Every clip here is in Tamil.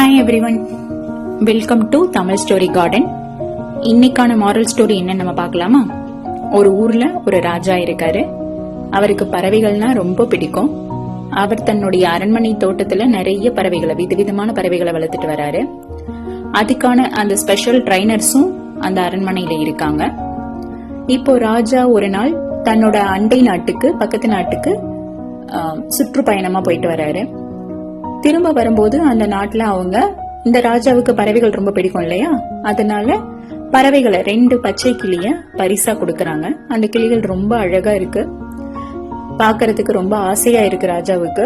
Hi everyone, welcome to Tamil Story Garden. இன்னைக்கான மாரல் ஸ்டோரி என்ன நம்ம பார்க்கலாமா? ஒரு ஊர்ல ஒரு ராஜா இருக்காரு. அவருக்கு பறவைகள்னா ரொம்ப பிடிக்கும். அவர் தன்னுடைய அரண்மனை தோட்டத்துல நிறைய பறவைகளை, விதவிதமான பறவைகளை வளர்த்துட்டு வராரு. அதுக்கான அந்த ஸ்பெஷல் ட்ரைனர்ஸும் அந்த அரண்மனையில இருக்காங்க. இப்போ ராஜா ஒரு நாள் தன்னோட அண்டை நாட்டுக்கு, பக்கத்து நாட்டுக்கு சுற்றுப்பயணமா போயிட்டு வராரு. திரும்ப வரும்போது அந்த நாட்டுல அவங்க, இந்த ராஜாவுக்கு பறவைகள் ரொம்ப பிடிக்கும் இல்லையா, அதனால பறவைகளை 2 பச்சை கிளிய பரிசா கொடுக்கறாங்க. அந்த கிளிகள் ரொம்ப அழகா இருக்கு, பாக்குறதுக்கு ரொம்ப ஆசையா இருக்கு ராஜாவுக்கு.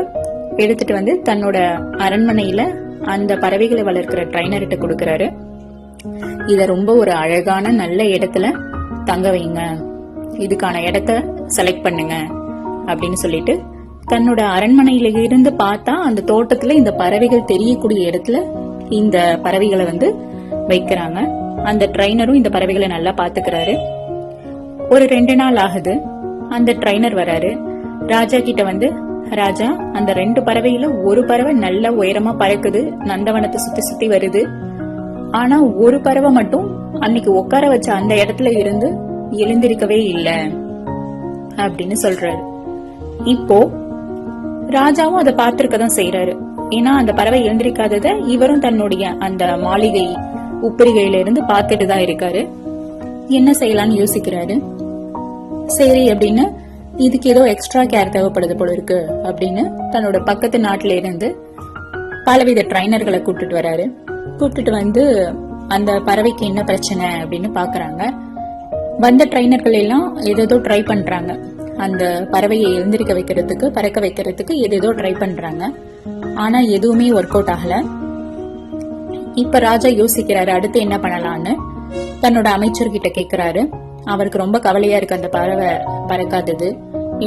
எடுத்துட்டு வந்து தன்னோட அரண்மனையில அந்த பறவைகளை வளர்க்கிற ட்ரைனர்கிட்ட கொடுக்கறாரு. இத ரொம்ப ஒரு அழகான நல்ல இடத்துல தங்க வைங்க, இதுக்கான இடத்த செலக்ட் பண்ணுங்க அப்படின்னு சொல்லிட்டு தன்னோட அரண்மனையில இருந்து பார்த்தா அந்த தோட்டத்துல இந்த பறவைகள் தெரியக்கூடிய இடத்துல இந்த பறவைகளை வந்து வைக்கிறாங்க. அந்த ட்ரைனரும் இந்த பறவைகளை நல்லா பாத்துக்கிறாரு. ஒரு 2 நாள் ஆகுது. அந்த ட்ரைனர் வராரு. ராஜா கிட்ட வந்து, ராஜா, அந்த 2 பறவையில ஒரு பறவை நல்ல உயரமா பறக்குது, நந்தவனத்தை சுத்தி சுத்தி வருது. ஆனா ஒரு பறவை மட்டும் அன்னைக்கு உட்கார வச்ச அந்த இடத்துல இருந்து எழுந்திருக்கவே இல்லை அப்படின்னு சொல்றாரு. இப்போ ராஜாவும் அதை பார்த்திருக்கதான் செய்யறாரு. ஏன்னா அந்த பறவை எழுந்திருக்காதத இவரும் தன்னுடைய அந்த மாளிகை உப்பரிகையில இருந்து பார்த்துட்டு தான் இருக்காரு. என்ன செய்யலாம்னு யோசிக்கிறாரு. சரி அப்படின்னு, இதுக்கு ஏதோ எக்ஸ்ட்ரா கேர் தேவைப்படுது போல இருக்கு அப்படின்னு தன்னோட பக்கத்து நாட்டுல இருந்து பலவித ட்ரைனர்களை கூப்பிட்டுட்டு வராரு. கூப்பிட்டுட்டு வந்து அந்த பறவைக்கு என்ன பிரச்சனை அப்படின்னு பாக்குறாங்க. வந்த ட்ரைனர்கள் எல்லாம் ஏதோ ட்ரை பண்றாங்க. அந்த பறவையை எழுந்திருக்க வைக்கிறதுக்கு, பறக்க வைக்கிறதுக்கு ஏதோ ட்ரை பண்றாங்க. ஆனா எதுவுமே ஒர்க் அவுட் ஆகல. இப்ப ராஜா யோசிக்கிறாரு அடுத்து என்ன பண்ணலான்னு. தன்னோட அமைச்சர்கிட்ட கேக்குறாரு. அவருக்கு ரொம்ப கவலையா இருக்கு அந்த பறவை பறக்காதது.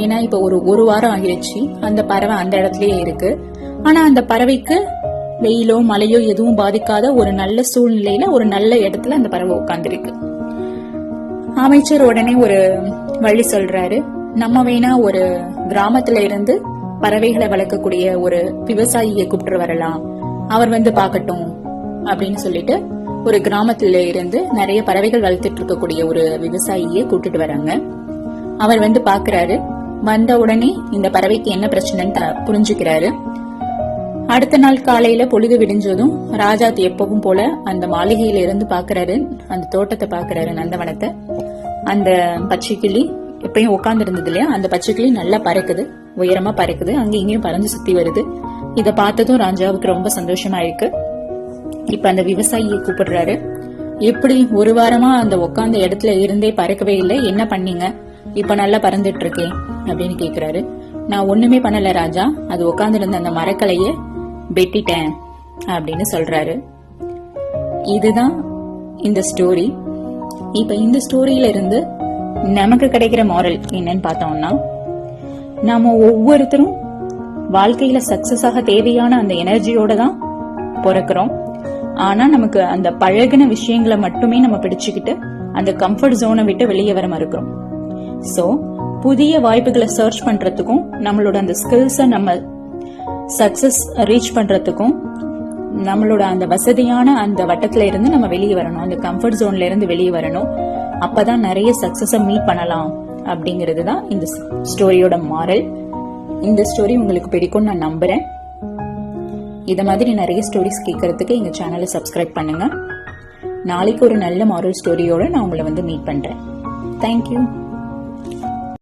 ஏன்னா இப்ப ஒரு வாரம் ஆகிடுச்சு அந்த பறவை அந்த இடத்துலயே இருக்கு. ஆனா அந்த பறவைக்கு வெயிலோ மழையோ எதுவும் பாதிக்காத ஒரு நல்ல சூழ்நிலையில, ஒரு நல்ல இடத்துல அந்த பறவை உட்கார்ந்துருக்கு. அமைச்சர் உடனே ஒரு வழி சொல்றாரு. நம்ம வேணா ஒரு கிராமத்துல இருந்து பறவைகளை வளர்க்கக்கூடிய ஒரு விவசாயியை கூப்பிட்டு வரலாம், அவர் வந்து பாக்கட்டும் அப்படின்னு சொல்லிட்டு ஒரு கிராமத்துல இருந்து நிறைய பறவைகள் வளர்த்துட்டு இருக்கக்கூடிய ஒரு விவசாயியை கூப்பிட்டு வராங்க. அவர் வந்து பாக்குறாரு. வந்த உடனே இந்த பறவைக்கு என்ன பிரச்சனைன்னு புரிஞ்சுக்கிறாரு. அடுத்த நாள் காலையில பொழுது விடிஞ்சதும் ராஜா எப்பவும் போல அந்த மாளிகையில இருந்து பாக்குறாரு, அந்த தோட்டத்தை பாக்குறாரு, நந்தவனத்தை. அந்த பச்சை கிளி எப்பயும் உட்கார்ந்து இருந்தது இல்லையா, அந்த பச்சை கிளி நல்லா பறக்குது, உயரமா பறக்குது, அங்க இங்கேயும் பறந்து சுத்தி வருது. இத பார்த்ததும் ராஜாவுக்கு ரொம்ப சந்தோஷமா இருக்கு. இப்ப அந்த விவசாயியை கூப்பிடுறாரு. எப்படி ஒரு வாரமா அந்த உட்கார்ந்த இடத்துல இருந்தே பறக்கவே இல்லை, என்ன பண்ணீங்க, இப்ப நல்லா பறந்துட்டு இருக்கே அப்படின்னு கேக்குறாரு. நான் ஒண்ணுமே பண்ணல ராஜா, அது உட்கார்ந்து இருந்த அந்த மரக்கலைய வெட்டிட்டேன் அப்படின்னு சொல்றாரு. இதுதான் இந்த ஸ்டோரி. இப்ப இந்த ஸ்டோரியில இருந்து நமக்கு கிடைக்கிற மாரல் என்னன்னு பார்த்தோம்னா, நாம ஒவ்வொருத்தரும் வாழ்க்கையில சக்சஸ் ஆக தேவையான அந்த எனர்ஜியோட தான் பிறக்கிறோம். ஆனா நமக்கு அந்த பழகின விஷயங்களை மட்டுமே நம்ம பிடிச்சுக்கிட்டு அந்த கம்ஃபர்ட் ஜோனை விட்டு வெளியே வர மறுக்கிறோம். சோ புதிய வாய்ப்புகளை சர்ச் பண்றதுக்கும், நம்மளோட அந்த ஸ்கில்ஸை நம்ம சக்சஸ் ரீச் பண்றதுக்கும், நம்மளோட அந்த வசதியான அந்த வட்டத்துல இருந்து நம்ம வெளியே வரணும், அந்த கம்ஃபர்ட் ஜோன்ல இருந்து வெளியே வரணும். அப்பதான் நிறைய சக்சஸ மீட் பண்ணலாம் அப்படிங்கிறது தான் இந்த ஸ்டோரியோட மாரல். இந்த ஸ்டோரி உங்களுக்கு பிடிக்கும் நான் நம்புறேன். இத மாதிரி நிறைய ஸ்டோரிஸ் கேட்கறதுக்கு எங்க சேனலை சப்ஸ்கிரைப் பண்ணுங்க. நாளைக்கு ஒரு நல்ல மாரல் ஸ்டோரியோட நான் உங்களை வந்து மீட் பண்றேன். தேங்க்யூ.